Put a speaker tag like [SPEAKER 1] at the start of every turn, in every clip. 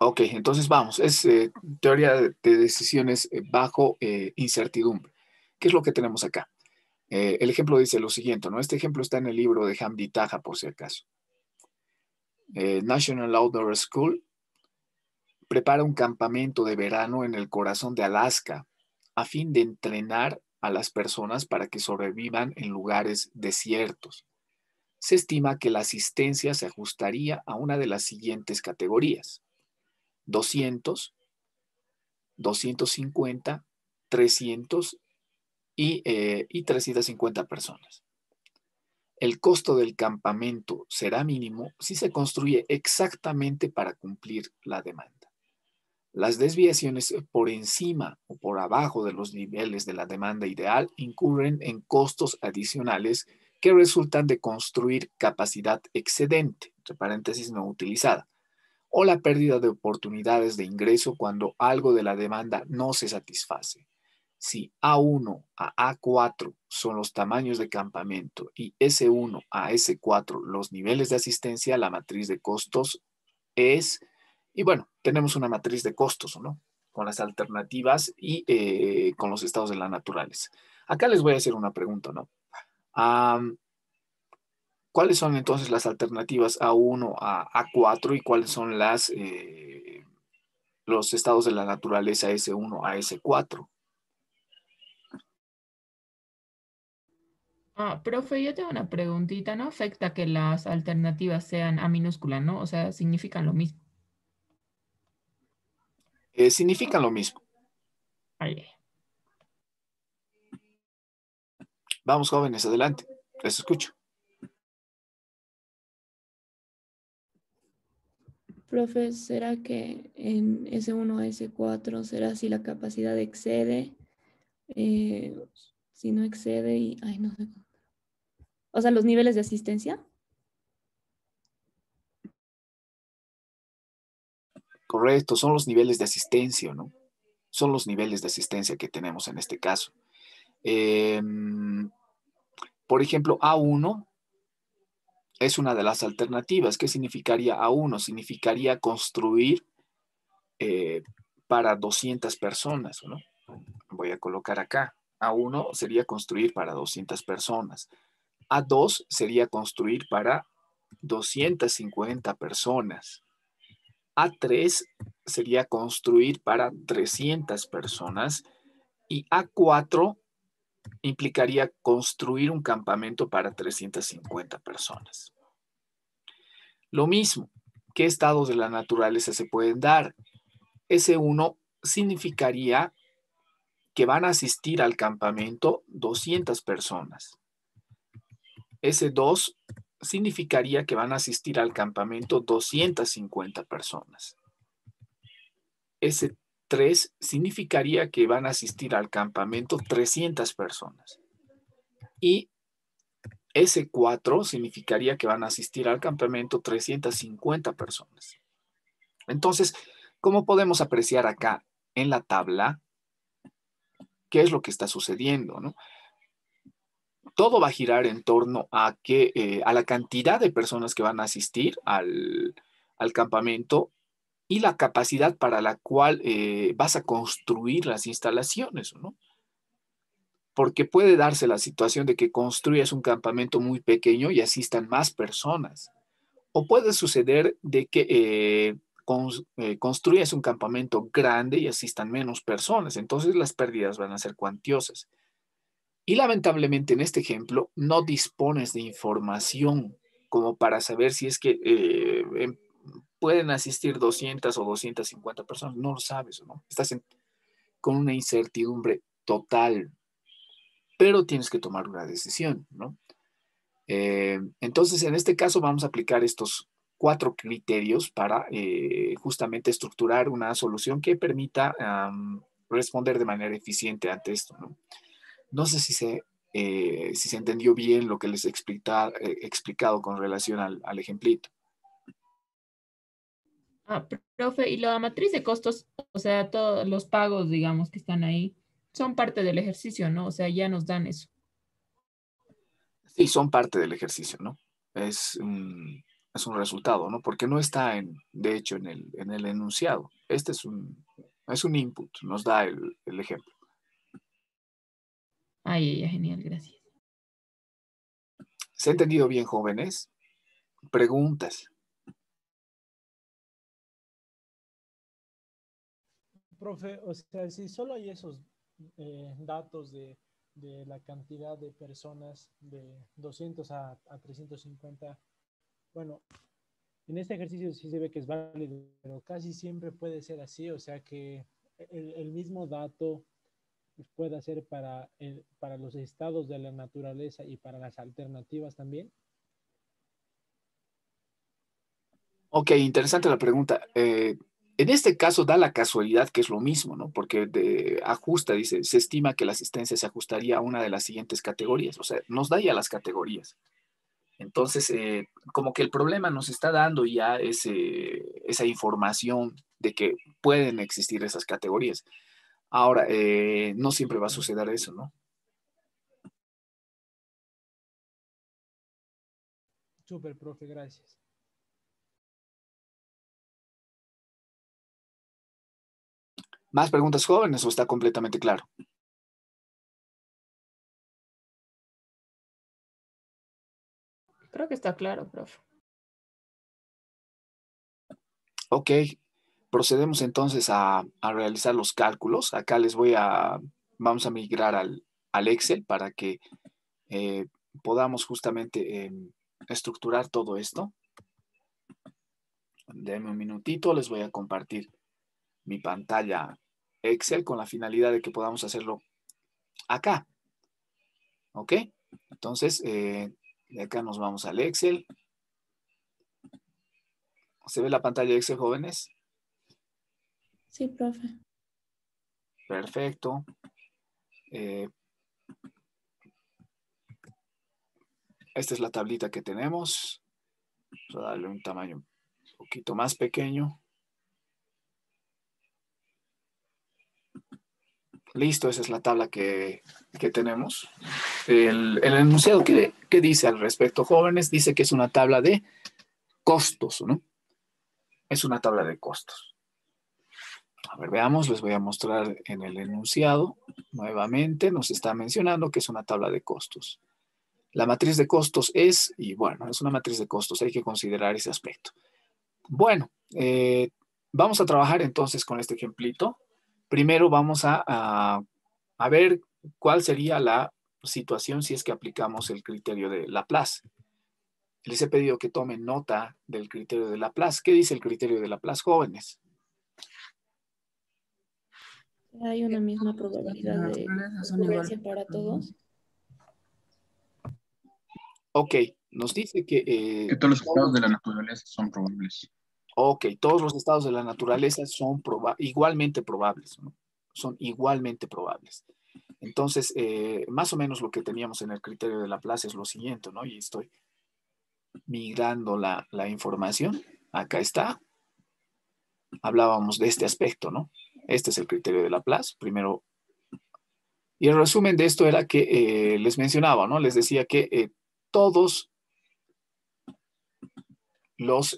[SPEAKER 1] Ok, entonces vamos. Es teoría de decisiones bajo incertidumbre. ¿Qué es lo que tenemos acá? El ejemplo dice lo siguiente, ¿no? Este ejemplo está en el libro de Hamdi Taha, por si acaso. National Outdoor School prepara un campamento de verano en el corazón de Alaska a fin de entrenar a las personas para que sobrevivan en lugares desiertos. Se estima que la asistencia se ajustaría a una de las siguientes categorías: 200, 250, 300 y 350 personas. El costo del campamento será mínimo si se construye exactamente para cumplir la demanda. Las desviaciones por encima o por abajo de los niveles de la demanda ideal incurren en costos adicionales que resultan de construir capacidad excedente, entre paréntesis no utilizada, o la pérdida de oportunidades de ingreso cuando algo de la demanda no se satisface. Si A1 a A4 son los tamaños de campamento y S1 a S4 los niveles de asistencia, la matriz de costos es, y bueno, tenemos una matriz de costos, ¿no? Con las alternativas y con los estados de la naturaleza. Acá les voy a hacer una pregunta, ¿no? ¿Cuáles son entonces las alternativas A1 a A4 y cuáles son los estados de la naturaleza S1 a S4?
[SPEAKER 2] Ah, profe, yo tengo una preguntita. ¿No afecta que las alternativas sean A minúscula, no? O sea, significan lo mismo.
[SPEAKER 1] Significan lo mismo.
[SPEAKER 2] Vale.
[SPEAKER 1] Vamos, jóvenes, adelante. Les escucho.
[SPEAKER 3] Profe, ¿será que en S1 a S4 será si la capacidad excede? Eh, si no excede y... Ay, no sé. O sea, los niveles de asistencia.
[SPEAKER 1] Correcto, son los niveles de asistencia, ¿no? Son los niveles de asistencia que tenemos en este caso. Eh, por ejemplo, A1 es una de las alternativas. ¿Qué significaría A1? Significaría construir eh, para 200 personas, ¿no? Voy a colocar acá. A1 sería construir para 200 personas. A2 sería construir para 250 personas. A3 sería construir para 300 personas. Y A4 implicaría construir un campamento para 350 personas. Lo mismo, ¿qué estados de la naturaleza se pueden dar? S1 significaría que van a asistir al campamento 200 personas. S2 significaría que van a asistir al campamento 250 personas. S3 significaría que van a asistir al campamento 300 personas. Y S4 significaría que van a asistir al campamento 350 personas. Entonces, ¿cómo podemos apreciar acá en la tabla qué es lo que está sucediendo, ¿no? Todo va a girar en torno a la cantidad de personas que van a asistir al campamento y la capacidad para la cual vas a construir las instalaciones, ¿no? Porque puede darse la situación de que construyas un campamento muy pequeño y asistan más personas. O puede suceder de que construyas un campamento grande y asistan menos personas. Entonces las pérdidas van a ser cuantiosas. Y lamentablemente en este ejemplo no dispones de información como para saber si es que pueden asistir 200 o 250 personas. No lo sabes, ¿no? Con una incertidumbre total, pero tienes que tomar una decisión, ¿no? Entonces, en este caso vamos a aplicar estos 4 criterios para justamente estructurar una solución que permita responder de manera eficiente ante esto, ¿no? No sé si se entendió bien lo que les he explicado con relación al ejemplito.
[SPEAKER 2] Ah, profe, y la matriz de costos, o sea, todos los pagos, digamos, que están ahí, son parte del ejercicio, ¿no? O sea, ya nos dan eso.
[SPEAKER 1] Sí, son parte del ejercicio, ¿no? Es, es un resultado, ¿no? Porque no está, de hecho, en el enunciado. Este es un input, nos da el ejemplo.
[SPEAKER 2] Ay, ya, genial, gracias.
[SPEAKER 1] ¿Se ha entendido bien, jóvenes? Preguntas.
[SPEAKER 4] Profe, o sea, si solo hay esos datos de la cantidad de personas de 200 a 350, bueno, en este ejercicio sí se ve que es válido, pero casi siempre puede ser así, o sea que el mismo dato puede ser para los estados de la naturaleza y para las alternativas también.
[SPEAKER 1] Ok, interesante la pregunta. En este caso da la casualidad que es lo mismo, ¿no? Porque ajusta, dice, se estima que la asistencia se ajustaría a una de las siguientes categorías. O sea, nos da ya las categorías. Entonces, como que el problema nos está dando ya esa información de que pueden existir esas categorías. Ahora, no siempre va a suceder eso, ¿no?
[SPEAKER 4] Súper, profe, gracias.
[SPEAKER 1] ¿Más preguntas, jóvenes, o está completamente claro?
[SPEAKER 2] Creo que está claro, profe.
[SPEAKER 1] Ok, procedemos entonces a realizar los cálculos. Acá vamos a migrar al Excel para que podamos justamente estructurar todo esto. Denme un minutito, les voy a compartir mi pantalla Excel con la finalidad de que podamos hacerlo acá. ¿Ok? Entonces, de acá nos vamos al Excel. ¿Se ve la pantalla Excel, jóvenes?
[SPEAKER 3] Sí, profe.
[SPEAKER 1] Perfecto. Esta es la tablita que tenemos. Vamos a darle un tamaño un poquito más pequeño. Listo, esa es la tabla que tenemos. El enunciado ¿qué dice al respecto, jóvenes? Dice que es una tabla de costos, ¿no? Es una tabla de costos. A ver, veamos, les voy a mostrar en el enunciado. Nuevamente nos está mencionando que es una tabla de costos. La matriz de costos y bueno, es una matriz de costos, hay que considerar ese aspecto. Bueno, vamos a trabajar entonces con este ejemplito. Primero vamos a ver cuál sería la situación si es que aplicamos el criterio de Laplace. Les he pedido que tomen nota del criterio de Laplace. ¿Qué dice el criterio de Laplace, jóvenes?
[SPEAKER 3] Hay una misma probabilidad de ocurrencia para todos.
[SPEAKER 1] Ok, nos dice que...
[SPEAKER 5] Que todos los estados de la naturaleza son probables.
[SPEAKER 1] Ok, todos los estados de la naturaleza son igualmente probables, ¿no? Son igualmente probables. Entonces, más o menos lo que teníamos en el criterio de Laplace es lo siguiente, ¿no? Y estoy migrando la información. Acá está. Hablábamos de este aspecto, ¿no? Este es el criterio de Laplace. Primero, y el resumen de esto era que les mencionaba, ¿no? Les decía que todos los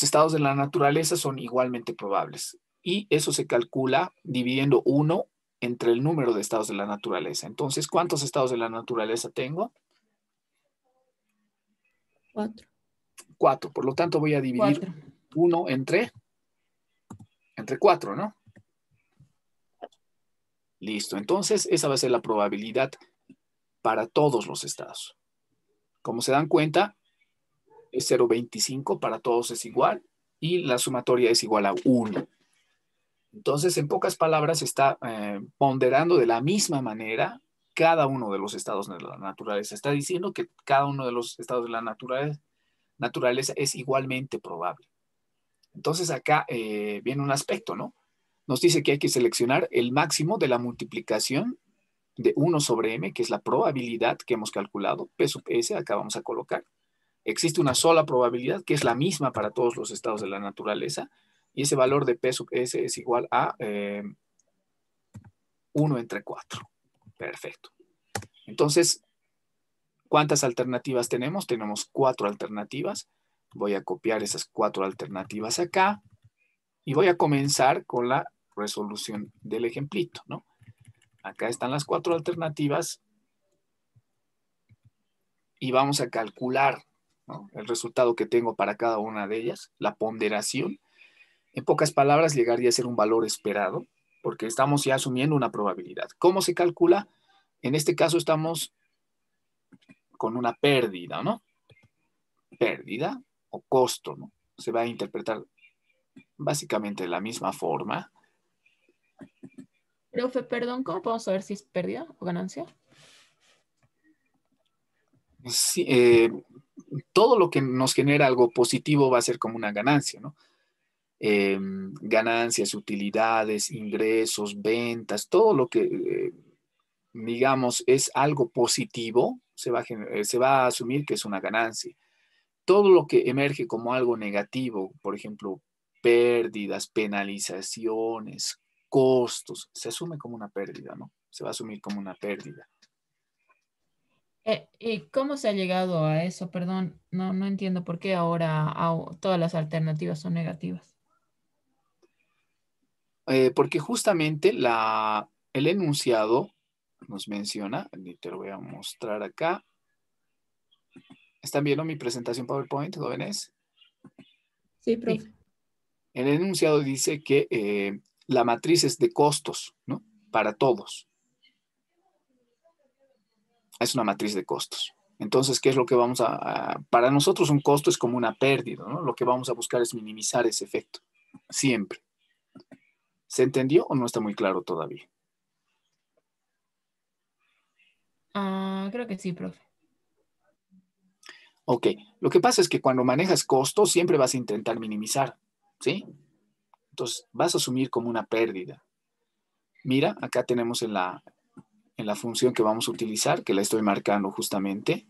[SPEAKER 1] estados de la naturaleza son igualmente probables. Y eso se calcula dividiendo 1 entre el número de estados de la naturaleza. Entonces, ¿cuántos estados de la naturaleza tengo?
[SPEAKER 3] 4.
[SPEAKER 1] 4. Por lo tanto, voy a dividir
[SPEAKER 2] 4.
[SPEAKER 1] 1 entre 4, ¿no? Listo. Entonces, esa va a ser la probabilidad para todos los estados. Como se dan cuenta, es 0,25, para todos es igual, y la sumatoria es igual a 1. Entonces, en pocas palabras, está ponderando de la misma manera cada uno de los estados de la naturaleza. Está diciendo que cada uno de los estados de la naturaleza es igualmente probable. Entonces, acá viene un aspecto, ¿no? Nos dice que hay que seleccionar el máximo de la multiplicación de 1 sobre m, que es la probabilidad que hemos calculado, P sub s, acá vamos a colocar. Existe una sola probabilidad que es la misma para todos los estados de la naturaleza, y ese valor de P sub s es igual a 1 entre 4. Perfecto. Entonces, ¿Cuántas alternativas tenemos? Tenemos 4 alternativas. Voy a copiar esas 4 alternativas acá y voy a comenzar con la resolución del ejemplito, ¿no? Acá están las 4 alternativas y vamos a calcular, ¿no?, el resultado que tengo para cada una de ellas, la ponderación. En pocas palabras, llegaría a ser un valor esperado, porque estamos ya asumiendo una probabilidad. ¿Cómo se calcula? En este caso estamos con una pérdida, ¿no? Pérdida o costo, ¿no? Se va a interpretar básicamente de la misma forma.
[SPEAKER 2] Profe, perdón, ¿cómo podemos saber si es pérdida o ganancia?
[SPEAKER 1] Sí, todo lo que nos genera algo positivo va a ser como una ganancia, ¿no? Ganancias, utilidades, ingresos, ventas, todo lo que, digamos, es algo positivo, se va a asumir que es una ganancia. Todo lo que emerge como algo negativo, por ejemplo, pérdidas, penalizaciones, costos, se asume como una pérdida, ¿no? Se va a asumir como una pérdida.
[SPEAKER 2] ¿Y cómo se ha llegado a eso? Perdón, no entiendo por qué ahora todas las alternativas son negativas.
[SPEAKER 1] Porque justamente el enunciado nos menciona, y te lo voy a mostrar acá. ¿Están viendo mi presentación PowerPoint, jóvenes?
[SPEAKER 3] Sí, profe.
[SPEAKER 1] El enunciado dice que la matriz es de costos, ¿no? Para todos. Es una matriz de costos. Entonces, ¿qué es lo que vamos para nosotros un costo es como una pérdida, ¿no? Lo que vamos a buscar es minimizar ese efecto. Siempre. ¿Se entendió o no está muy claro todavía?
[SPEAKER 2] Creo que sí, profe.
[SPEAKER 1] Ok. Lo que pasa es que cuando manejas costos, siempre vas a intentar minimizar, ¿sí? Entonces, vas a asumir como una pérdida. Mira, acá tenemos en la función que vamos a utilizar, que la estoy marcando justamente,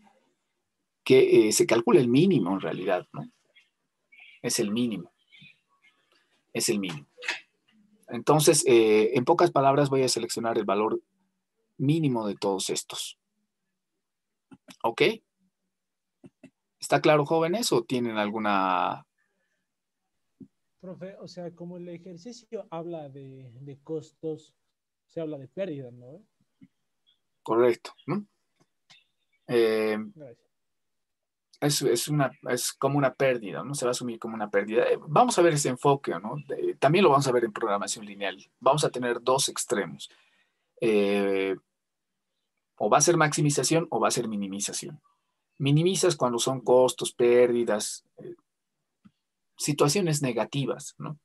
[SPEAKER 1] que se calcula el mínimo en realidad, ¿no? Es el mínimo. Es el mínimo. Entonces, en pocas palabras, voy a seleccionar el valor mínimo de todos estos. ¿Ok? ¿Está claro, jóvenes, o tienen alguna...?
[SPEAKER 4] Profe, o sea, como el ejercicio habla de costos, se habla de pérdida, ¿no?
[SPEAKER 1] Correcto, ¿no?
[SPEAKER 4] Gracias.
[SPEAKER 1] Es como una pérdida, ¿no? Se va a asumir como una pérdida. Vamos a ver ese enfoque, ¿no? También lo vamos a ver en programación lineal. Vamos a tener dos extremos. O va a ser maximización o va a ser minimización. Minimizas cuando son costos, pérdidas, situaciones negativas, ¿no?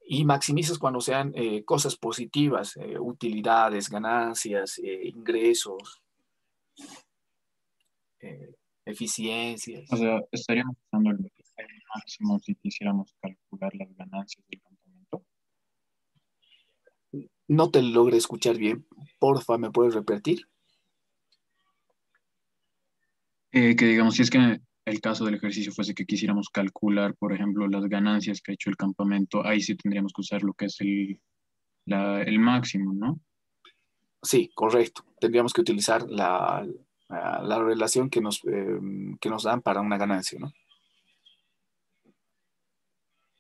[SPEAKER 1] Y maximizas cuando sean cosas positivas, utilidades, ganancias, ingresos, eficiencias.
[SPEAKER 5] O sea, estaríamos usando el máximo si quisiéramos calcular las ganancias del campamento.
[SPEAKER 1] No te logro escuchar bien. Porfa, ¿me puedes repetir?
[SPEAKER 5] Que digamos, si es que el caso del ejercicio fuese que quisiéramos calcular, por ejemplo, las ganancias que ha hecho el campamento, ahí sí tendríamos que usar lo que es el máximo, ¿no?
[SPEAKER 1] Sí, correcto. Tendríamos que utilizar la relación que nos dan para una ganancia, ¿no?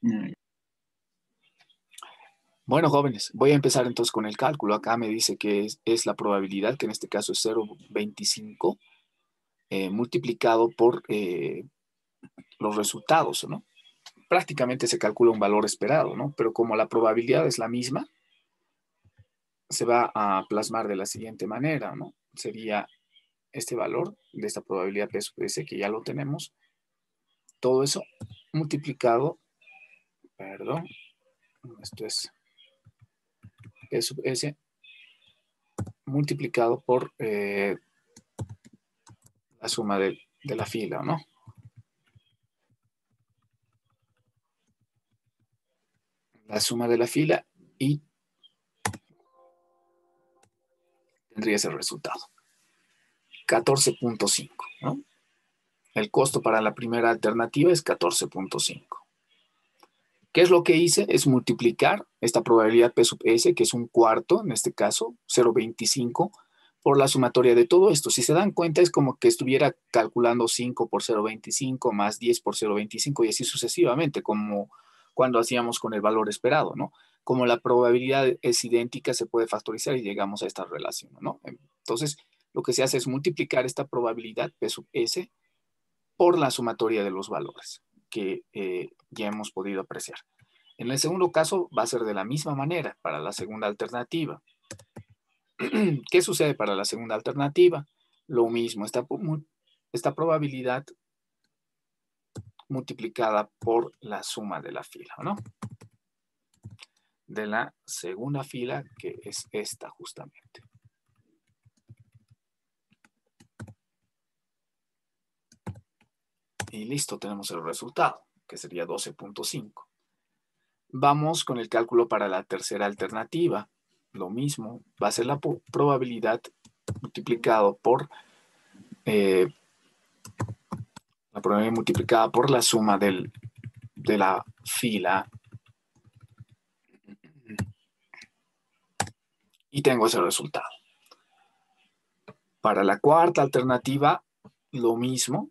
[SPEAKER 5] Mm.
[SPEAKER 1] Bueno, jóvenes, voy a empezar entonces con el cálculo. Acá me dice que es la probabilidad, que en este caso es 0,25, multiplicado por los resultados, ¿no? Prácticamente se calcula un valor esperado, ¿no? Pero como la probabilidad es la misma, se va a plasmar de la siguiente manera, ¿no? Sería este valor de esta probabilidad P sub S, que ya lo tenemos, todo eso multiplicado, perdón, esto es P sub S multiplicado por la suma de la fila, ¿no? La suma de la fila y tendría ese resultado. 14.5, ¿no? El costo para la primera alternativa es 14.5. ¿Qué es lo que hice? Es multiplicar esta probabilidad P sub S, que es un cuarto, en este caso, 0,25, por la sumatoria de todo esto. Si se dan cuenta, es como que estuviera calculando 5 por 0,25 más 10 por 0,25 y así sucesivamente, como cuando hacíamos con el valor esperado, ¿no? Como la probabilidad es idéntica, se puede factorizar y llegamos a esta relación, ¿no? Entonces, lo que se hace es multiplicar esta probabilidad P sub S por la sumatoria de los valores que ya hemos podido apreciar. En el segundo caso va a ser de la misma manera para la segunda alternativa. ¿Qué sucede para la segunda alternativa? Lo mismo, esta probabilidad multiplicada por la suma de la fila, ¿no? De la segunda fila, que es esta justamente. Y listo, tenemos el resultado, que sería 12.5. Vamos con el cálculo para la tercera alternativa. Lo mismo, va a ser la probabilidad multiplicado por la probabilidad multiplicada por la suma de la fila. Y tengo ese resultado. Para la cuarta alternativa, lo mismo,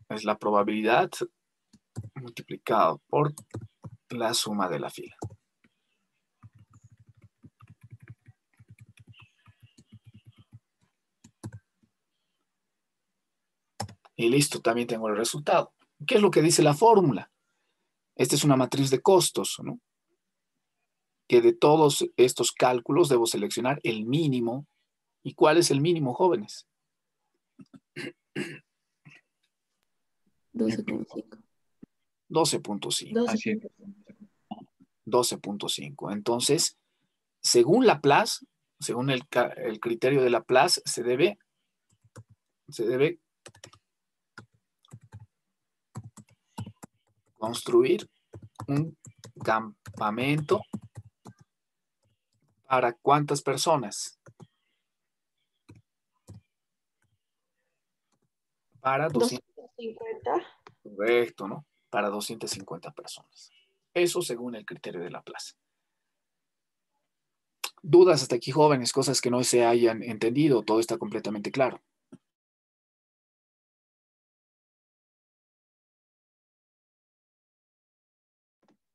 [SPEAKER 1] es la probabilidad multiplicada por la suma de la fila. Y listo, también tengo el resultado. ¿Qué es lo que dice la fórmula? Esta es una matriz de costos, ¿no? Que de todos estos cálculos debo seleccionar el mínimo. ¿Y cuál es el mínimo, jóvenes?
[SPEAKER 3] 12,5.
[SPEAKER 1] 12.5.
[SPEAKER 5] Así es.
[SPEAKER 1] 12.5. Entonces, según Laplace, según el criterio de Laplace, se debe construir un campamento para ¿cuántas personas? Para
[SPEAKER 6] 250.
[SPEAKER 1] Correcto, ¿no? Para 250 personas. Eso según el criterio de Laplace. ¿Dudas hasta aquí, jóvenes? Cosas que no se hayan entendido. Todo está completamente claro.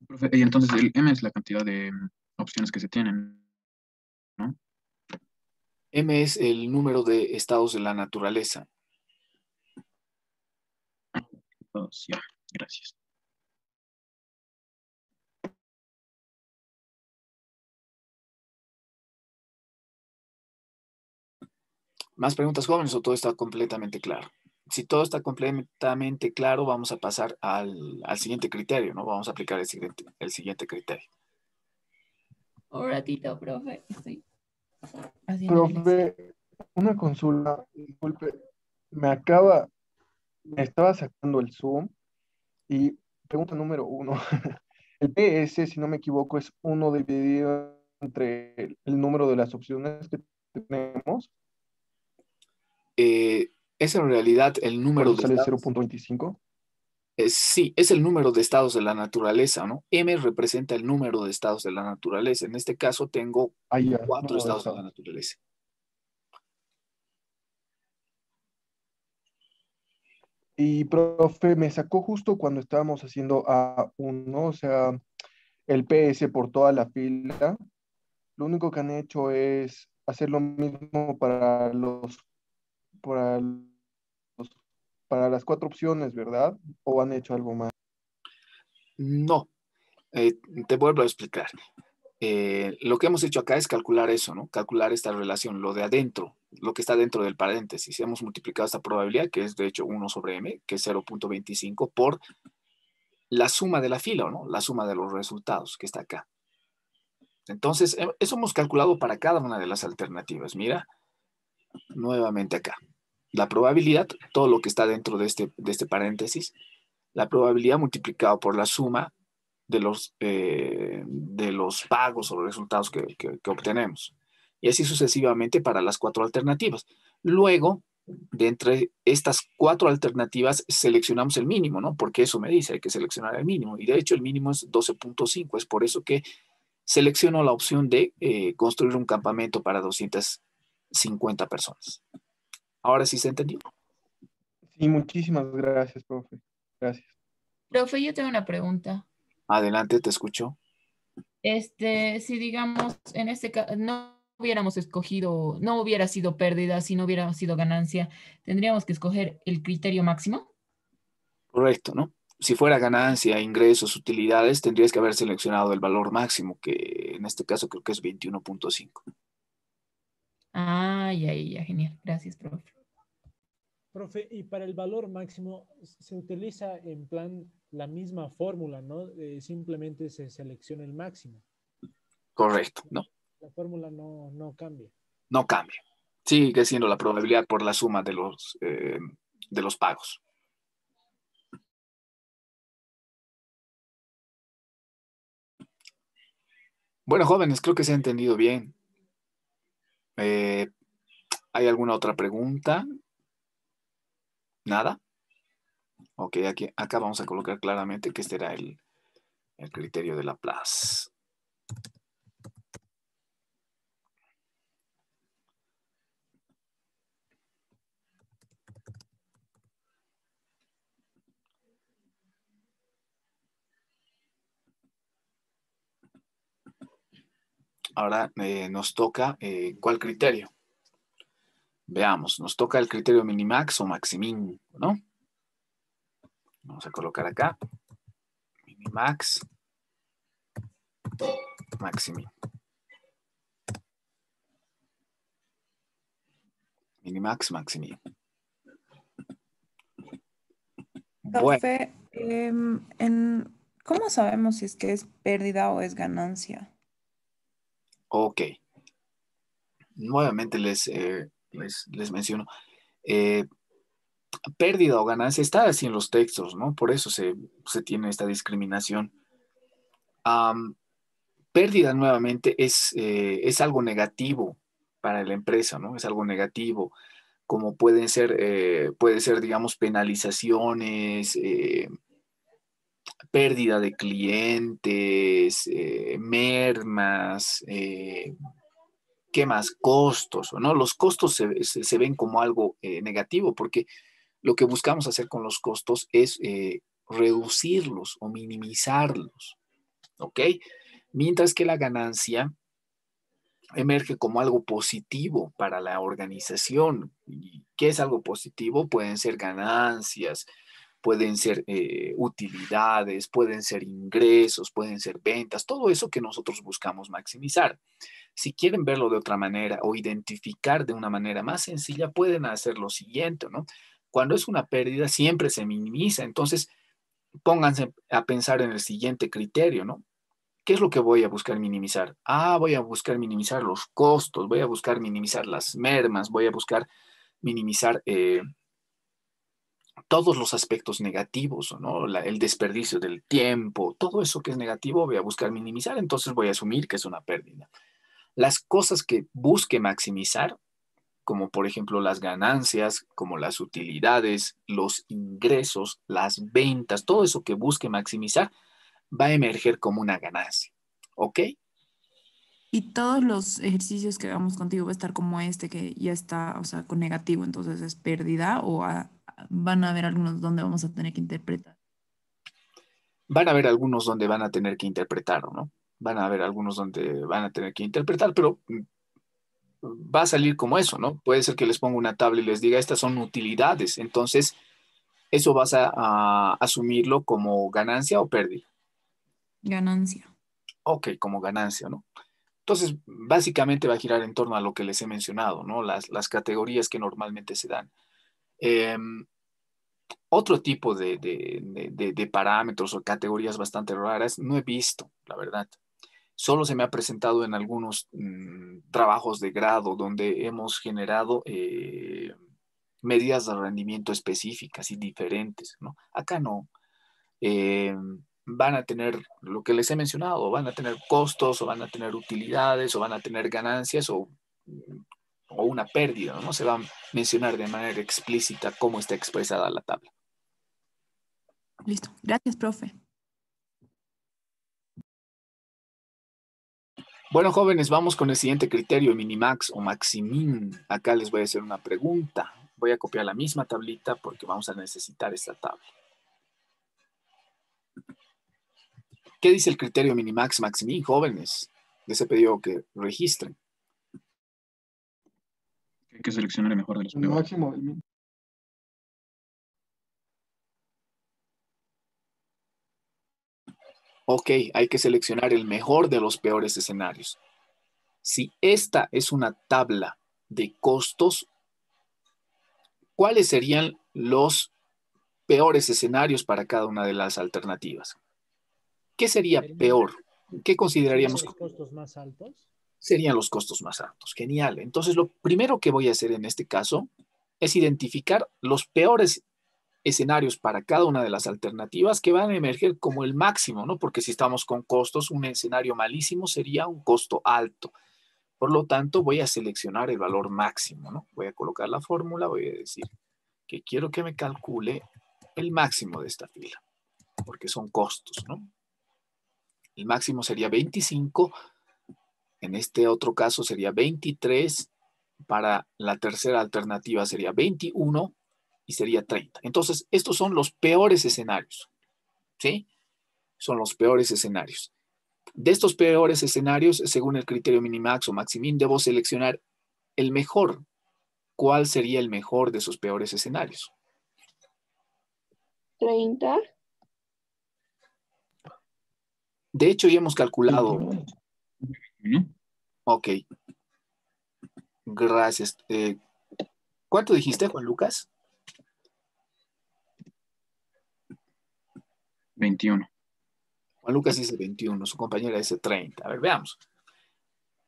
[SPEAKER 5] Profe, y entonces el M es la cantidad de opciones que se tienen, ¿no?
[SPEAKER 1] M es el número de estados de la naturaleza.
[SPEAKER 5] Todos, ya, gracias.
[SPEAKER 1] ¿Más preguntas, jóvenes, o todo está completamente claro? Si todo está completamente claro, vamos a pasar al siguiente criterio, ¿no? Vamos a aplicar el siguiente criterio.
[SPEAKER 2] Un ratito, profe. Estoy haciendo el Excel.
[SPEAKER 7] Profe, una consulta, disculpe, me estaba sacando el Zoom y pregunta número 1. El PS, si no me equivoco, es 1 dividido entre el número de las opciones que tenemos,
[SPEAKER 1] Es en realidad el
[SPEAKER 7] por
[SPEAKER 1] número
[SPEAKER 7] eso
[SPEAKER 1] de
[SPEAKER 7] sale
[SPEAKER 1] estados.
[SPEAKER 7] 0.25.
[SPEAKER 1] Sí, es el número de estados de la naturaleza, ¿no? M representa el número de estados de la naturaleza. En este caso tengo
[SPEAKER 7] Ahí ya,
[SPEAKER 1] 4
[SPEAKER 7] número de
[SPEAKER 1] estados de la
[SPEAKER 7] estados.
[SPEAKER 1] naturaleza.
[SPEAKER 7] Y profe, me sacó justo cuando estábamos haciendo A1, o sea, el PS por toda la fila. Lo único que han hecho es hacer lo mismo para para las 4 opciones, ¿verdad? ¿O han hecho algo más?
[SPEAKER 1] No, te vuelvo a explicar. Lo que hemos hecho acá es calcular eso, ¿no? Calcular esta relación, lo de adentro, lo que está dentro del paréntesis. Hemos multiplicado esta probabilidad, que es de hecho 1 sobre m, que es 0.25, por la suma de la fila, ¿no? La suma de los resultados, que está acá. Entonces, eso hemos calculado para cada una de las alternativas. Mira, nuevamente acá. La probabilidad, todo lo que está dentro de este paréntesis, la probabilidad multiplicado por la suma de los pagos o resultados que obtenemos. Y así sucesivamente para las 4 alternativas. Luego, de entre estas 4 alternativas, seleccionamos el mínimo, ¿no? Porque eso me dice, hay que seleccionar el mínimo. Y de hecho, el mínimo es 12.5. Es por eso que selecciono la opción de construir un campamento para 250 50 personas. ¿Ahora sí se entendió?
[SPEAKER 7] Sí, muchísimas gracias, profe. Gracias.
[SPEAKER 2] Profe, yo tengo una pregunta.
[SPEAKER 1] Adelante, te escucho.
[SPEAKER 2] Si digamos, en este caso, no hubiéramos escogido, no hubiera sido pérdida, si no hubiera sido ganancia, tendríamos que escoger el criterio máximo.
[SPEAKER 1] Correcto, ¿no? Si fuera ganancia, ingresos, utilidades, tendrías que haber seleccionado el valor máximo, que en este caso creo que es 21.5.
[SPEAKER 2] Ah, ya, genial. Gracias, profe.
[SPEAKER 4] Profe, y para el valor máximo se utiliza en plan la misma fórmula, ¿no? Simplemente se selecciona el máximo.
[SPEAKER 1] Correcto, ¿no?
[SPEAKER 4] La fórmula no cambia.
[SPEAKER 1] No cambia. Sigue siendo la probabilidad por la suma de los pagos. Bueno, jóvenes, creo que se ha entendido bien. Eh, ¿Hay alguna otra pregunta? ¿Nada? Ok, acá vamos a colocar claramente que este era el criterio de Laplace. Ahora nos toca, ¿cuál criterio? Veamos, nos toca el criterio minimax o maximin, ¿no? Vamos a colocar acá, minimax, maximin. Minimax, maximin. Bueno,
[SPEAKER 6] Profe, ¿cómo sabemos si es que es pérdida o es ganancia?
[SPEAKER 1] ok. Nuevamente les menciono. Eh, Pérdida o ganancia está así en los textos, ¿no? Por eso se tiene esta discriminación. Am, Pérdida nuevamente es algo negativo para la empresa, ¿no? Es algo negativo, como puede ser, digamos, penalizaciones, pérdida de clientes, mermas, ¿qué más? Costos, ¿no? Los costos se ven como algo negativo porque lo que buscamos hacer con los costos es reducirlos o minimizarlos, ¿ok? Mientras que la ganancia emerge como algo positivo para la organización. ¿Y qué es algo positivo? Pueden ser ganancias, pueden ser utilidades, pueden ser ingresos, pueden ser ventas, todo eso que nosotros buscamos maximizar. Si quieren verlo de otra manera o identificar de una manera más sencilla, pueden hacer lo siguiente, ¿no? Cuando es una pérdida, siempre se minimiza. Entonces, pónganse a pensar en el siguiente criterio, ¿no? ¿Qué es lo que voy a buscar minimizar? Ah, voy a buscar minimizar los costos, voy a buscar minimizar las mermas, voy a buscar minimizar todos los aspectos negativos, ¿no? El desperdicio del tiempo, todo eso que es negativo voy a buscar minimizar, entonces voy a asumir que es una pérdida. Las cosas que busque maximizar, como por ejemplo las ganancias, como las utilidades, los ingresos, las ventas, todo eso que busque maximizar, va a emerger como una ganancia. ¿Ok?
[SPEAKER 6] Y todos los ejercicios que hagamos contigo va a estar como este que ya está, o sea, con negativo, entonces es pérdida o van a haber algunos donde vamos a tener que interpretar.
[SPEAKER 1] Van a haber algunos donde van a tener que interpretar, ¿no? Van a haber algunos donde van a tener que interpretar, pero va a salir como eso, ¿no? Puede ser que les ponga una tabla y les diga, estas son utilidades. Entonces, eso vas a asumirlo como ganancia o pérdida.
[SPEAKER 6] Ganancia.
[SPEAKER 1] Ok, como ganancia, ¿no? Entonces, básicamente va a girar en torno a lo que les he mencionado, ¿no? Las categorías que normalmente se dan. Otro tipo de parámetros o categorías bastante raras no he visto, la verdad. Solo se me ha presentado en algunos trabajos de grado donde hemos generado medidas de rendimiento específicas y diferentes, ¿no? Acá no. Eh, Van a tener lo que les he mencionado, van a tener costos o van a tener utilidades o van a tener ganancias o una pérdida, ¿no? Se va a mencionar de manera explícita cómo está expresada la tabla.
[SPEAKER 6] Listo. Gracias, profe.
[SPEAKER 1] Bueno, jóvenes, vamos con el siguiente criterio, minimax o maximin. Acá les voy a hacer una pregunta. Voy a copiar la misma tablita porque vamos a necesitar esta tabla. ¿Qué dice el criterio minimax, maximin, jóvenes? Les he pedido que registren.
[SPEAKER 5] Hay que seleccionar el mejor de los
[SPEAKER 7] El
[SPEAKER 5] peores.
[SPEAKER 7] máximo.
[SPEAKER 1] Ok, hay que seleccionar el mejor de los peores escenarios. Si esta es una tabla de costos, ¿cuáles serían los peores escenarios para cada una de las alternativas? ¿Qué sería peor? ¿Qué consideraríamos?
[SPEAKER 4] ¿Serían los costos más altos?
[SPEAKER 1] Serían los costos más altos. Genial. Entonces, lo primero que voy a hacer en este caso es identificar los peores escenarios para cada una de las alternativas que van a emerger como el máximo, ¿no? Porque si estamos con costos, un escenario malísimo sería un costo alto. Por lo tanto, voy a seleccionar el valor máximo, ¿no? Voy a colocar la fórmula, voy a decir que quiero que me calcule el máximo de esta fila, porque son costos, ¿no? El máximo sería 25, en este otro caso sería 23, para la tercera alternativa sería 21 y sería 30. Entonces, estos son los peores escenarios, ¿sí? Son los peores escenarios. De estos peores escenarios, según el criterio minimax o maximin, debo seleccionar el mejor. ¿Cuál sería el mejor de esos peores escenarios?
[SPEAKER 3] 30.
[SPEAKER 1] De hecho, ya hemos calculado.
[SPEAKER 7] 21.
[SPEAKER 5] ¿No?
[SPEAKER 1] Ok, gracias. ¿Cuánto dijiste, Juan Lucas?
[SPEAKER 5] 21.
[SPEAKER 1] Juan Lucas dice 21, su compañera dice 30. A ver, veamos.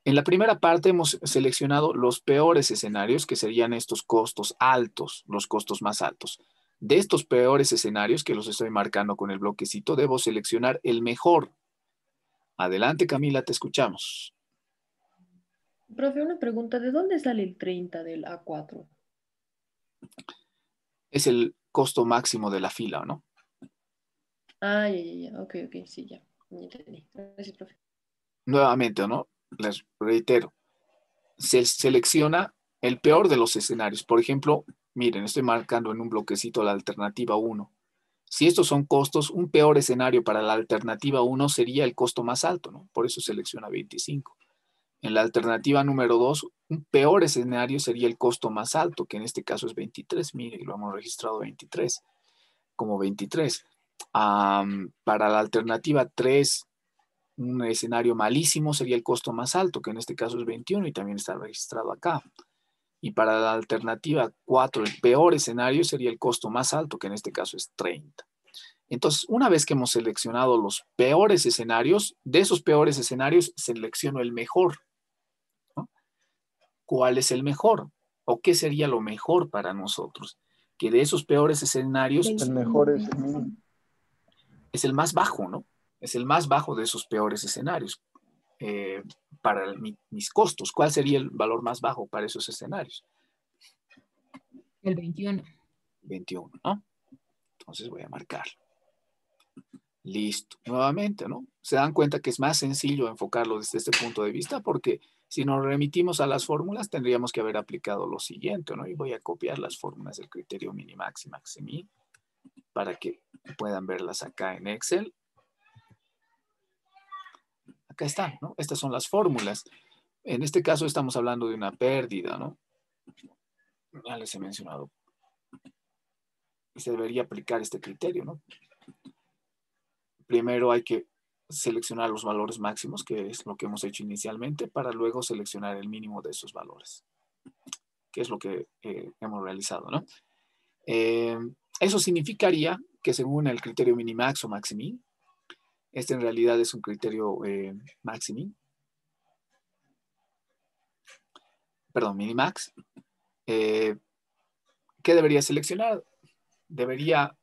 [SPEAKER 1] En la primera parte hemos seleccionado los peores escenarios, que serían estos costos altos, los costos más altos. De estos peores escenarios, que los estoy marcando con el bloquecito, debo seleccionar el mejor. Adelante, Camila, te escuchamos.
[SPEAKER 8] Profe, una pregunta, ¿de dónde sale el 30 del A4?
[SPEAKER 1] Es el costo máximo de la fila, ¿no?
[SPEAKER 8] Ah, ya, ok, sí, ya entendí. Gracias, profe.
[SPEAKER 1] Nuevamente, ¿no? Les reitero, se selecciona el peor de los escenarios. Por ejemplo, miren, estoy marcando en un bloquecito la alternativa 1. Si estos son costos, un peor escenario para la alternativa 1 sería el costo más alto, ¿no? Por eso selecciona 25. En la alternativa número 2, un peor escenario sería el costo más alto, que en este caso es 23. Mire, lo hemos registrado 23, como 23. Para la alternativa 3, un escenario malísimo sería el costo más alto, que en este caso es 21 y también está registrado acá. Y para la alternativa 4, el peor escenario sería el costo más alto, que en este caso es 30. Entonces, una vez que hemos seleccionado los peores escenarios, de esos peores escenarios selecciono el mejor, ¿no? ¿Cuál es el mejor? ¿O qué sería lo mejor para nosotros? Que de esos peores escenarios
[SPEAKER 7] El mejor es el mínimo.
[SPEAKER 1] es el más bajo, ¿no? Es el más bajo de esos peores escenarios. Para mis costos, ¿cuál sería el valor más bajo para esos escenarios?
[SPEAKER 2] El 21.
[SPEAKER 1] 21, ¿no? Entonces voy a marcarlo. Listo. Nuevamente, ¿no? Se dan cuenta que es más sencillo enfocarlo desde este punto de vista porque si nos remitimos a las fórmulas tendríamos que haber aplicado lo siguiente, ¿no? Y voy a copiar las fórmulas del criterio minimax y maximin para que puedan verlas acá en Excel. Acá están, ¿no? Estas son las fórmulas. En este caso estamos hablando de una pérdida, ¿no? Ya les he mencionado. Y se debería aplicar este criterio, ¿no? Primero hay que seleccionar los valores máximos, que es lo que hemos hecho inicialmente, para luego seleccionar el mínimo de esos valores, que es lo que hemos realizado, ¿no? Eso significaría que según el criterio minimax o maximin, este en realidad es un criterio maximin, perdón, minimax, ¿qué debería seleccionar? Debería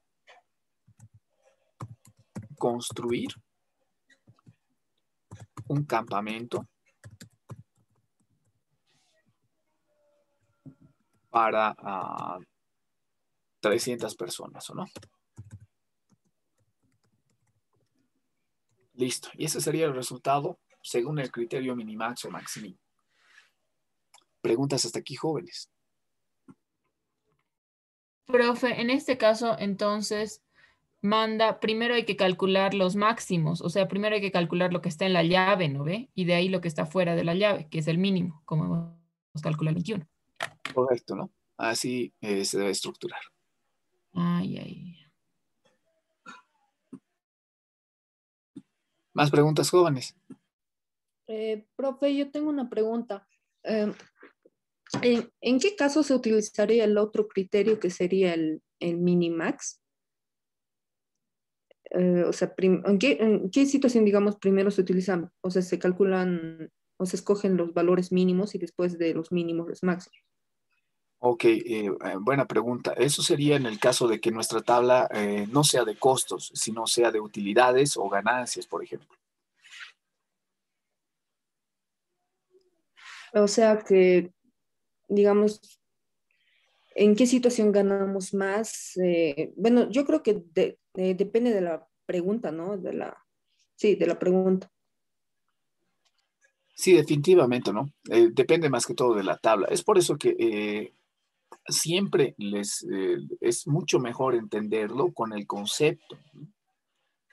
[SPEAKER 1] construir un campamento para 300 personas, ¿o no? Listo. Y ese sería el resultado según el criterio minimax o maximin. Preguntas hasta aquí, jóvenes.
[SPEAKER 2] Profe, en este caso, entonces, primero hay que calcular los máximos, o sea, primero hay que calcular lo que está en la llave, ¿no ve? Y de ahí lo que está fuera de la llave, que es el mínimo, como hemos calculado el 21.
[SPEAKER 1] Correcto, ¿no? Así se debe estructurar.
[SPEAKER 2] Ay, ay.
[SPEAKER 1] ¿Más preguntas, jóvenes?
[SPEAKER 8] Profe, yo tengo una pregunta. ¿En qué caso se utilizaría el otro criterio que sería el minimax? O sea, en qué situación, digamos, primero se utilizan, o sea, se calculan o se escogen los valores mínimos y después de los mínimos los máximos?
[SPEAKER 1] Ok, buena pregunta. Eso sería en el caso de que nuestra tabla no sea de costos, sino sea de utilidades o ganancias, por ejemplo.
[SPEAKER 8] O sea que, digamos, ¿en qué situación ganamos más? Bueno, yo creo que depende de la pregunta, ¿no? Sí, de la pregunta.
[SPEAKER 1] Sí, definitivamente, ¿no? Depende más que todo de la tabla. Es por eso que siempre es mucho mejor entenderlo con el concepto.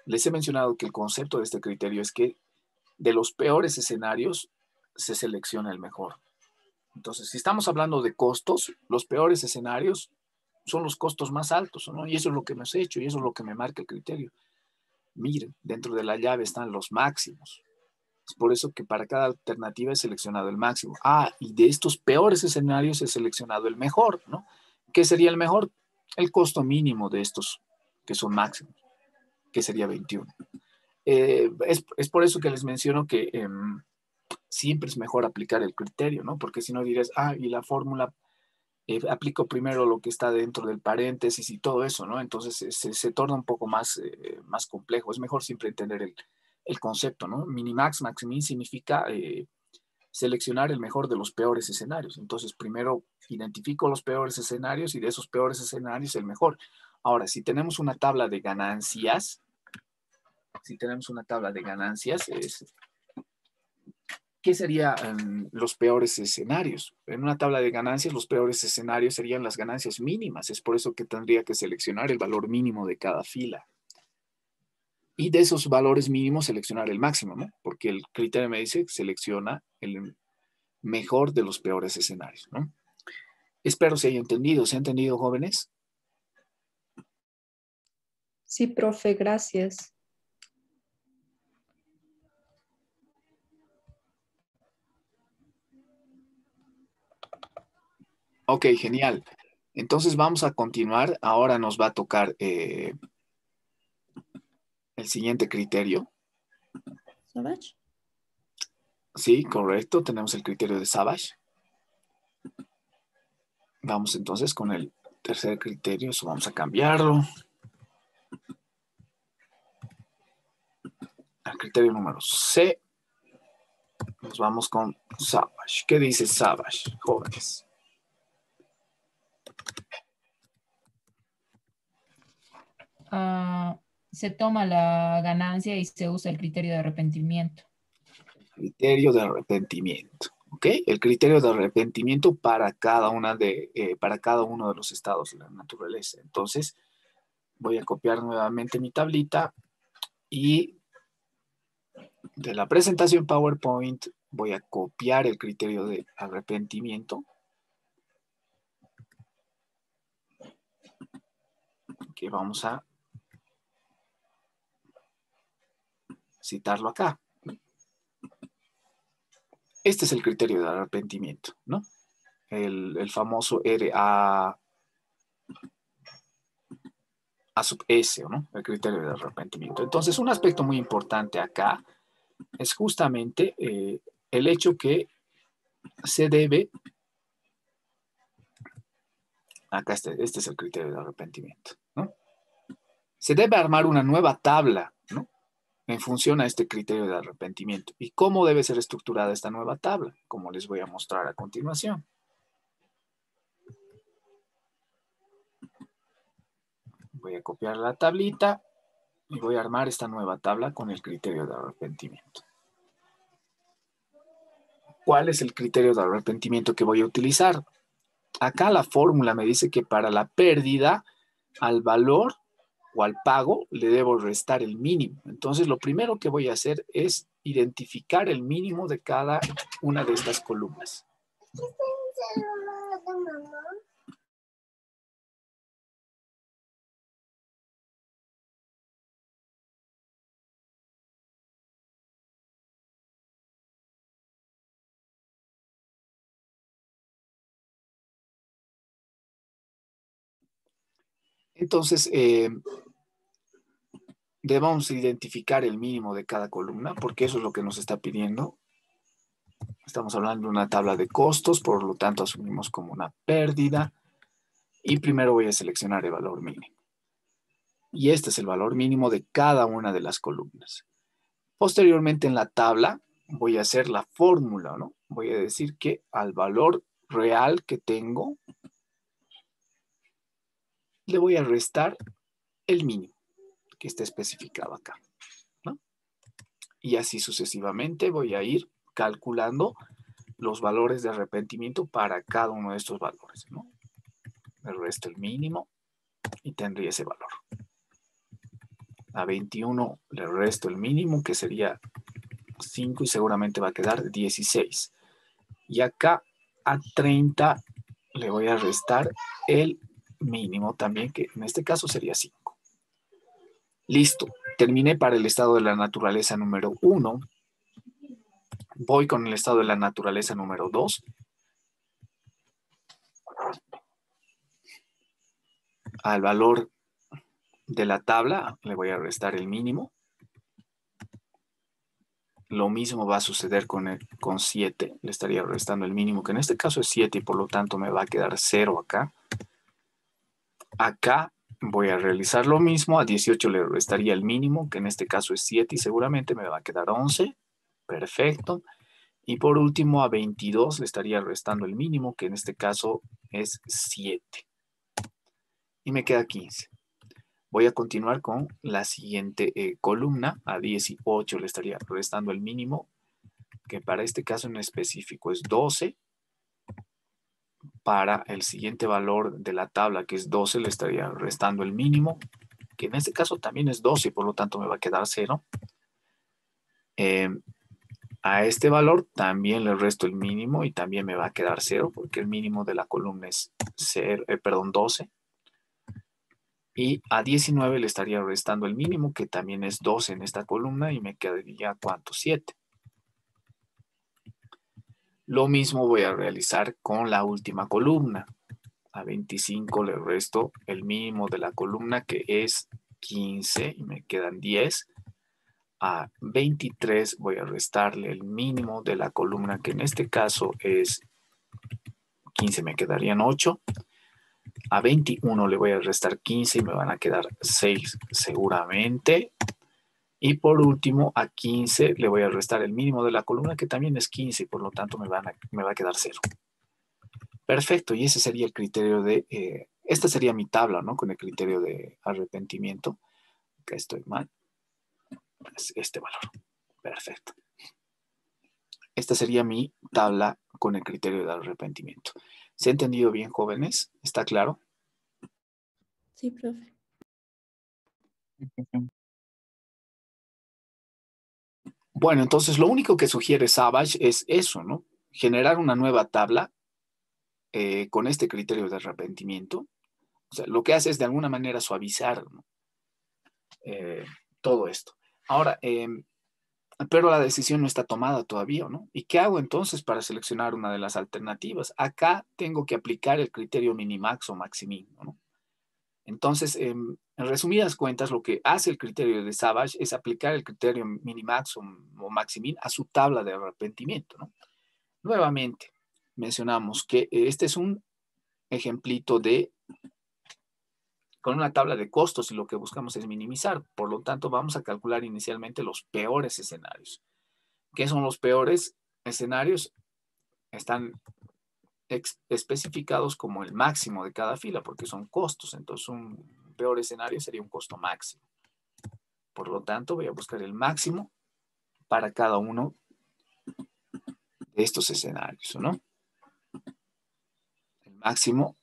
[SPEAKER 1] Les he mencionado que el concepto de este criterio es que de los peores escenarios se selecciona el mejor. Entonces, si estamos hablando de costos, los peores escenarios son los costos más altos, ¿no? Y eso es lo que hemos hecho y eso es lo que me marca el criterio. Miren, dentro de la llave están los máximos. Es por eso que para cada alternativa he seleccionado el máximo. Y de estos peores escenarios he seleccionado el mejor, ¿no? ¿Qué sería el mejor? El costo mínimo de estos que son máximos, que sería 21. Es por eso que les menciono que siempre es mejor aplicar el criterio, ¿no? Porque si no dirás, y la fórmula, aplico primero lo que está dentro del paréntesis y todo eso, ¿no? Entonces se torna un poco más complejo. Es mejor siempre entender el concepto, ¿no? Minimax, maximin significa seleccionar el mejor de los peores escenarios. Entonces, primero identifico los peores escenarios y de esos peores escenarios el mejor. Ahora, si tenemos una tabla de ganancias, ¿qué serían los peores escenarios? En una tabla de ganancias, los peores escenarios serían las ganancias mínimas. Es por eso que tendría que seleccionar el valor mínimo de cada fila. Y de esos valores mínimos seleccionar el máximo, ¿no? Porque el criterio me dice que selecciona el mejor de los peores escenarios, ¿no? Espero se haya entendido. ¿Se ha entendido, jóvenes?
[SPEAKER 8] Sí, profe, gracias.
[SPEAKER 1] Ok, genial. Entonces vamos a continuar. Ahora nos va a tocar el siguiente criterio.
[SPEAKER 3] ¿Savage?
[SPEAKER 1] Sí, correcto. Tenemos el criterio de Savage. Vamos entonces con el tercer criterio. Eso vamos a cambiarlo. Al criterio número C. Nos vamos con Savage. ¿Qué dice Savage, jóvenes?
[SPEAKER 2] Se toma la ganancia y se usa el criterio de arrepentimiento.
[SPEAKER 1] Criterio de arrepentimiento. ¿Ok? El criterio de arrepentimiento para cada uno de los estados de la naturaleza. Entonces, voy a copiar nuevamente mi tablita y de la presentación PowerPoint voy a copiar el criterio de arrepentimiento. Que vamos a citarlo acá. Este es el criterio de arrepentimiento, ¿no? El famoso RA A sub S, ¿no? El criterio de arrepentimiento. Entonces, un aspecto muy importante acá es justamente el hecho que se debe, acá este es el criterio de arrepentimiento, ¿no? Se debe armar una nueva tabla, ¿no? En función a este criterio de arrepentimiento. ¿Y cómo debe ser estructurada esta nueva tabla? Como les voy a mostrar a continuación. Voy a copiar la tablita y voy a armar esta nueva tabla con el criterio de arrepentimiento. ¿cuál es el criterio de arrepentimiento que voy a utilizar? Acá la fórmula me dice que para la pérdida, al valor o al pago le debo restar el mínimo. Entonces, lo primero que voy a hacer es identificar el mínimo de cada una de estas columnas. Entonces, debemos identificar el mínimo de cada columna, porque eso es lo que nos está pidiendo. Estamos hablando de una tabla de costos, por lo tanto asumimos como una pérdida. Y primero voy a seleccionar el valor mínimo. Y este es el valor mínimo de cada una de las columnas. Posteriormente en la tabla voy a hacer la fórmula, ¿no? Voy a decir que al valor real que tengo, le voy a restar el mínimo que está especificado acá, ¿no? Y así sucesivamente voy a ir calculando los valores de arrepentimiento para cada uno de estos valores, ¿no? Le resto el mínimo y tendría ese valor. A 21 le resto el mínimo, que sería 5, y seguramente va a quedar 16. Y acá a 30 le voy a restar el mínimo también, que en este caso sería 5. Listo. Terminé para el estado de la naturaleza número 1. Voy con el estado de la naturaleza número 2. Al valor de la tabla le voy a restar el mínimo. Lo mismo va a suceder con 7. Le estaría restando el mínimo, que en este caso es 7, y por lo tanto me va a quedar 0 acá. Acá voy a realizar lo mismo. A 18 le restaría el mínimo, que en este caso es 7, y seguramente me va a quedar 11. Perfecto. Y por último, a 22 le estaría restando el mínimo, que en este caso es 7. Y me queda 15. Voy a continuar con la siguiente columna. A 18 le estaría restando el mínimo, que para este caso en específico es 12. Para el siguiente valor de la tabla, que es 12, le estaría restando el mínimo, que en este caso también es 12, y por lo tanto me va a quedar 0. A este valor también le resto el mínimo y también me va a quedar 0, porque el mínimo de la columna es 12. Y a 19 le estaría restando el mínimo, que también es 12 en esta columna, y me quedaría, ¿cuánto? 7. Lo mismo voy a realizar con la última columna. A 25 le resto el mínimo de la columna, que es 15, y me quedan 10. A 23 voy a restarle el mínimo de la columna, que en este caso es 15, me quedarían 8. A 21 le voy a restar 15 y me van a quedar 6 seguramente. Y por último, a 15 le voy a restar el mínimo de la columna, que también es 15, y por lo tanto me va a quedar 0. Perfecto, y ese sería el criterio de... esta sería mi tabla, ¿no? Con el criterio de arrepentimiento. Acá estoy mal. Es este valor. Perfecto. Esta sería mi tabla con el criterio de arrepentimiento. ¿Se ha entendido bien, jóvenes? ¿Está claro?
[SPEAKER 3] Sí, profe.
[SPEAKER 1] Bueno, entonces lo único que sugiere Savage es eso, ¿no? Generar una nueva tabla con este criterio de arrepentimiento. O sea, lo que hace es de alguna manera suavizar, ¿no? Todo esto. Ahora, pero la decisión no está tomada todavía, ¿no? ¿Y qué hago entonces para seleccionar una de las alternativas? Acá tengo que aplicar el criterio minimax o maximin, ¿no? Entonces, en resumidas cuentas, lo que hace el criterio de Savage es aplicar el criterio minimax o maximin a su tabla de arrepentimiento, ¿no? Nuevamente, mencionamos que este es un ejemplito con una tabla de costos, y lo que buscamos es minimizar. Por lo tanto, vamos a calcular inicialmente los peores escenarios. ¿Qué son los peores escenarios? Están especificados como el máximo de cada fila, porque son costos. Entonces, un peor escenario sería un costo máximo. Por lo tanto, voy a buscar el máximo para cada uno estos escenarios, ¿no? El máximo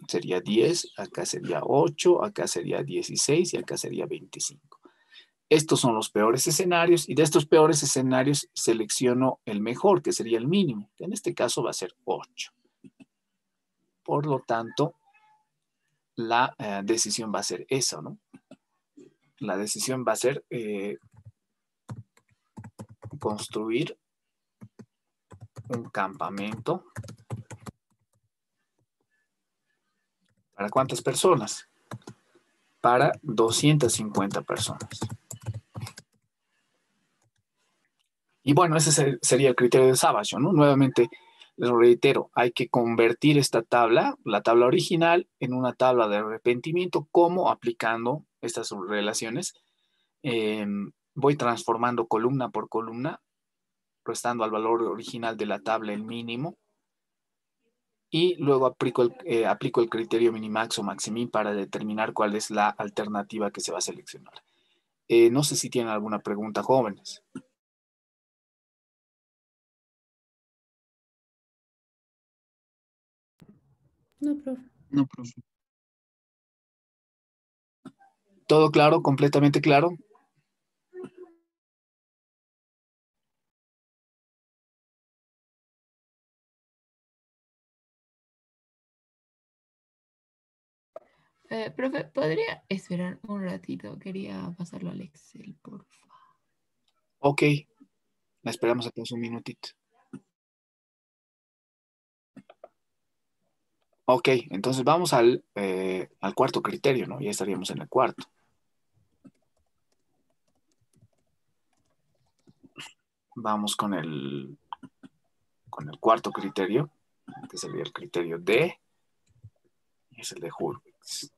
[SPEAKER 1] sería 10, acá sería 8, acá sería 16 y acá sería 25. Estos son los peores escenarios y de estos peores escenarios selecciono el mejor, que sería el mínimo, que en este caso va a ser 8. Por lo tanto, la decisión va a ser esa, ¿no? La decisión va a ser construir un campamento. ¿Para cuántas personas? Para 250 personas. Y bueno, ese sería el criterio de Savage, ¿no? Nuevamente, les reitero, hay que convertir esta tabla, la tabla original, en una tabla de arrepentimiento, como aplicando estas relaciones. Voy transformando columna por columna, restando al valor original de la tabla el mínimo, y luego aplico el criterio minimax o maximin para determinar cuál es la alternativa que se va a seleccionar. No sé si tienen alguna pregunta, jóvenes.
[SPEAKER 3] No, profe.
[SPEAKER 5] No, profe.
[SPEAKER 1] ¿Todo claro? ¿Completamente claro?
[SPEAKER 2] Profe, ¿podría esperar un ratito? Quería pasarlo al Excel, por favor.
[SPEAKER 1] Ok, la esperamos apenas un minutito. Ok, entonces vamos al cuarto criterio, ¿no? Ya estaríamos en el cuarto. Vamos con el cuarto criterio, que sería el criterio D, y es el de Hurwitz.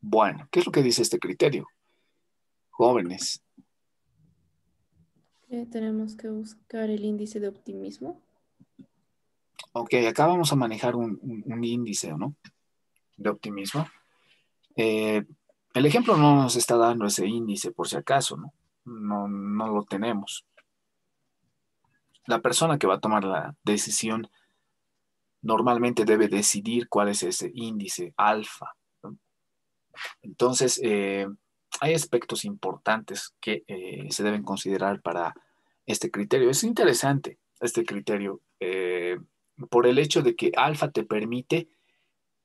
[SPEAKER 1] Bueno, ¿qué es lo que dice este criterio? Jóvenes,
[SPEAKER 3] Tenemos que buscar el índice de optimismo.
[SPEAKER 1] ok, acá vamos a manejar un índice, ¿no? De optimismo. El ejemplo no nos está dando ese índice por si acaso, ¿no? No lo tenemos. La persona que va a tomar la decisión normalmente debe decidir cuál es ese índice alfa, ¿no? Entonces, hay aspectos importantes que se deben considerar para este criterio. Es interesante este criterio por el hecho de que alfa te permite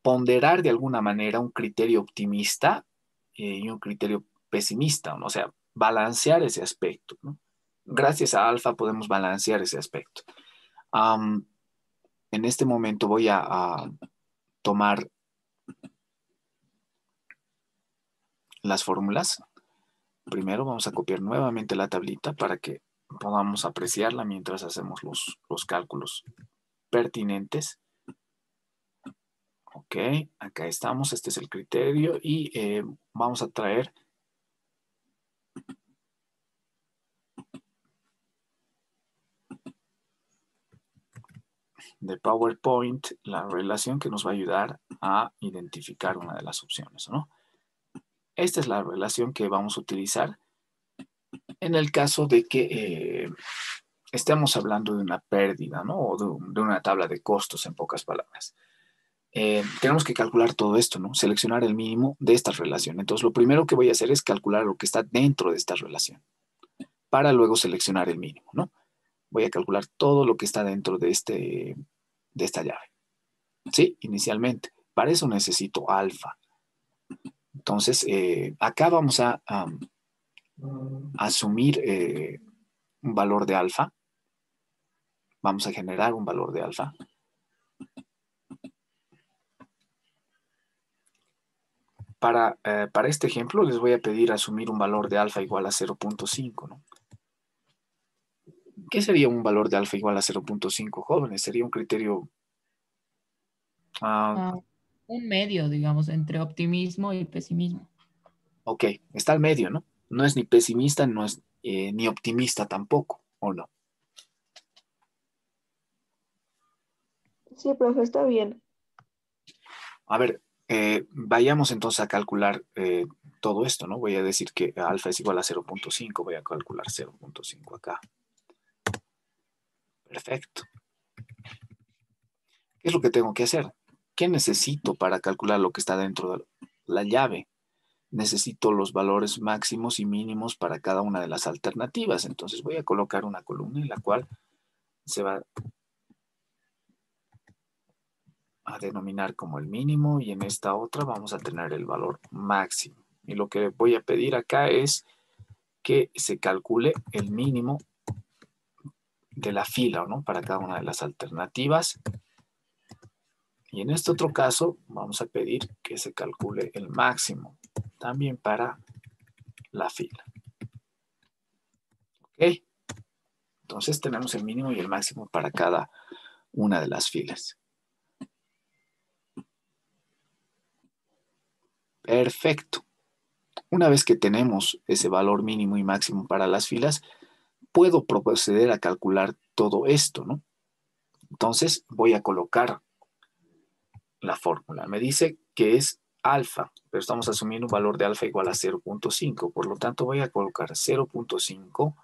[SPEAKER 1] ponderar de alguna manera un criterio optimista y un criterio pesimista, ¿no? O sea, balancear ese aspecto, ¿no? Gracias a alfa podemos balancear ese aspecto. En este momento voy a tomar las fórmulas. Primero vamos a copiar nuevamente la tablita para que podamos apreciarla mientras hacemos los cálculos pertinentes. Ok, acá estamos, este es el criterio y vamos a traer de PowerPoint la relación que nos va a ayudar a identificar una de las opciones, ¿no? Esta es la relación que vamos a utilizar en el caso de que estemos hablando de una pérdida, ¿no? O de una tabla de costos, en pocas palabras. Tenemos que calcular todo esto, ¿no? Seleccionar el mínimo de esta relación. Entonces, lo primero que voy a hacer es calcular lo que está dentro de esta relación para luego seleccionar el mínimo, ¿no? Voy a calcular todo lo que está dentro de esta llave. ¿Sí? Inicialmente. Para eso necesito alfa. Entonces, acá vamos a asumir un valor de alfa. Vamos a generar un valor de alfa. Para este ejemplo, les voy a pedir asumir un valor de alfa igual a 0.5, ¿no? ¿Qué sería un valor de alfa igual a 0.5, jóvenes? Sería un criterio...
[SPEAKER 2] Un medio, digamos, entre optimismo y pesimismo.
[SPEAKER 1] Ok, está al medio, ¿no? No es ni pesimista, no es ni optimista tampoco, ¿o no?
[SPEAKER 8] Sí, profe, está bien.
[SPEAKER 1] A ver, Vayamos entonces a calcular todo esto, ¿no? Voy a decir que alfa es igual a 0.5, voy a calcular 0.5 acá. Perfecto. ¿Qué es lo que tengo que hacer? ¿Qué necesito para calcular lo que está dentro de la llave? Necesito los valores máximos y mínimos para cada una de las alternativas. Entonces voy a colocar una columna en la cual se va a denominar como el mínimo y en esta otra vamos a tener el valor máximo. Y lo que voy a pedir acá es que se calcule el mínimo de la fila, ¿no? Para cada una de las alternativas. Y en este otro caso vamos a pedir que se calcule el máximo también para la fila. ¿Ok? Entonces tenemos el mínimo y el máximo para cada una de las filas. Perfecto. Una vez que tenemos ese valor mínimo y máximo para las filas, puedo proceder a calcular todo esto, ¿no? Entonces voy a colocar la fórmula. Me dice que es alfa, pero estamos asumiendo un valor de alfa igual a 0.5. Por lo tanto, voy a colocar 0.5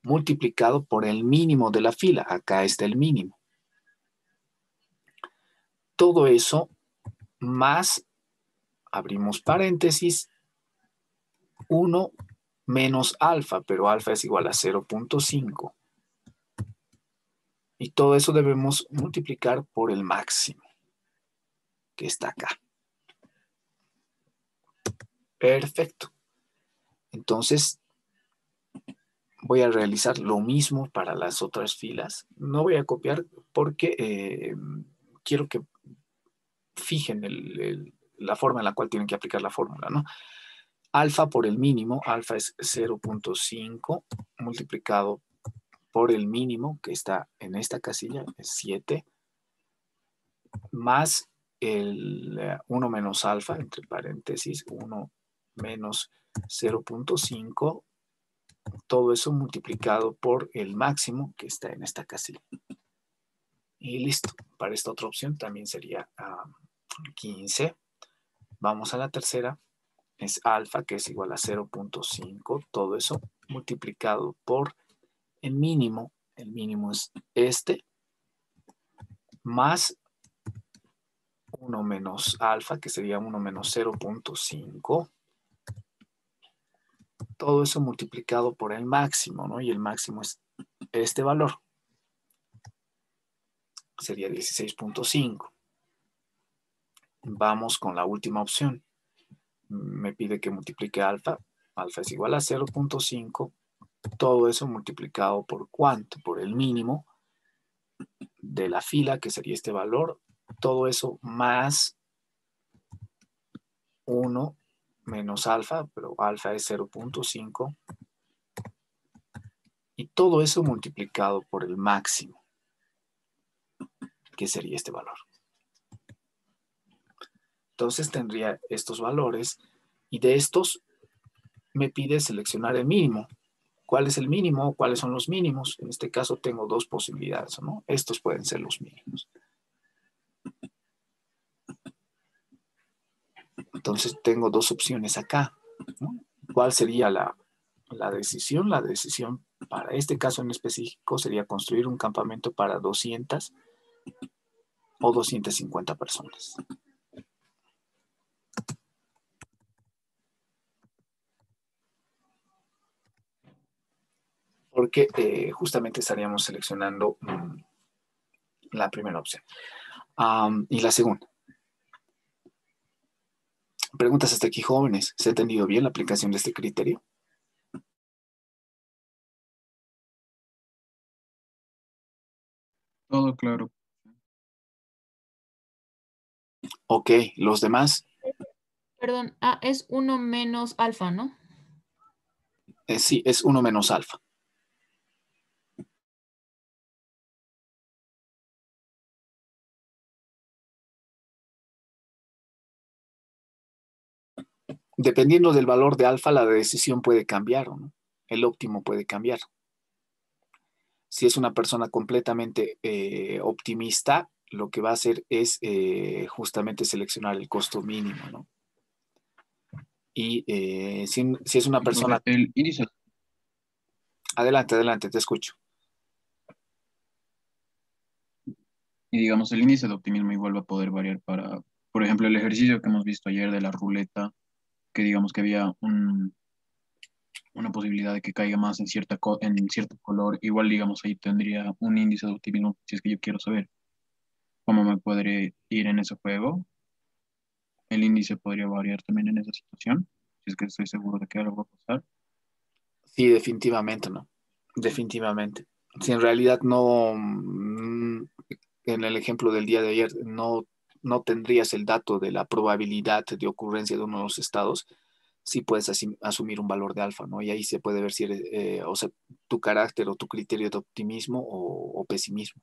[SPEAKER 1] multiplicado por el mínimo de la fila. Acá está el mínimo. Todo eso más, abrimos paréntesis, 1 menos alfa, pero alfa es igual a 0.5. Y todo eso debemos multiplicar por el máximo, que está acá. Perfecto. Entonces, voy a realizar lo mismo para las otras filas. No voy a copiar porque quiero que fijen la forma en la cual tienen que aplicar la fórmula, ¿no? Alfa por el mínimo, alfa es 0.5 multiplicado por el mínimo que está en esta casilla, es 7, más el 1 menos alfa, entre paréntesis, 1 menos 0.5, todo eso multiplicado por el máximo que está en esta casilla. Y listo. Para esta otra opción también sería 15. Vamos a la tercera. Es alfa, que es igual a 0.5. Todo eso multiplicado por el mínimo. El mínimo es este. Más 1 menos alfa, que sería 1 menos 0.5. Todo eso multiplicado por el máximo, ¿no? Y el máximo es este valor. Sería 16.5. Vamos con la última opción. Me pide que multiplique alfa. Alfa es igual a 0.5. Todo eso multiplicado por ¿cuánto? Por el mínimo de la fila, que sería este valor. Todo eso más 1 menos alfa, pero alfa es 0.5. Y todo eso multiplicado por el máximo, que sería este valor. Entonces tendría estos valores y de estos me pide seleccionar el mínimo. ¿Cuál es el mínimo? ¿Cuáles son los mínimos? En este caso tengo dos posibilidades, ¿no? Estos pueden ser los mínimos. Entonces tengo dos opciones acá, ¿no? ¿Cuál sería la decisión? La decisión para este caso en específico sería construir un campamento para 200 o 250 personas. Porque justamente estaríamos seleccionando la primera opción. Y la segunda. Preguntas hasta aquí, jóvenes. ¿Se ha entendido bien la aplicación de este criterio?
[SPEAKER 5] Todo claro.
[SPEAKER 1] Ok, los demás.
[SPEAKER 2] Perdón, es 1 menos alfa, ¿no?
[SPEAKER 1] Sí, es 1 menos alfa. Dependiendo del valor de alfa, la decisión puede cambiar, ¿no? El óptimo puede cambiar. Si es una persona completamente optimista, lo que va a hacer es justamente seleccionar el costo mínimo, ¿no? Y si es una
[SPEAKER 5] Profe,
[SPEAKER 1] persona...
[SPEAKER 5] el índice,
[SPEAKER 1] Adelante, adelante, te escucho.
[SPEAKER 5] y digamos, el índice de optimismo igual va a poder variar para, por ejemplo, el ejercicio que hemos visto ayer de la ruleta, que digamos que había una posibilidad de que caiga más en en cierto color, igual digamos ahí tendría un índice de optimismo si es que yo quiero saber cómo me podré ir en ese juego. El índice podría variar también en esa situación, si es que estoy seguro de que algo va a pasar.
[SPEAKER 1] Sí, definitivamente, ¿no? Definitivamente. Si en realidad no, en el ejemplo del día de ayer, no tendrías el dato de la probabilidad de ocurrencia de uno de los estados, sí puedes asumir un valor de alfa, ¿no? Y ahí se puede ver si eres, o sea, tu carácter o tu criterio de optimismo o pesimismo.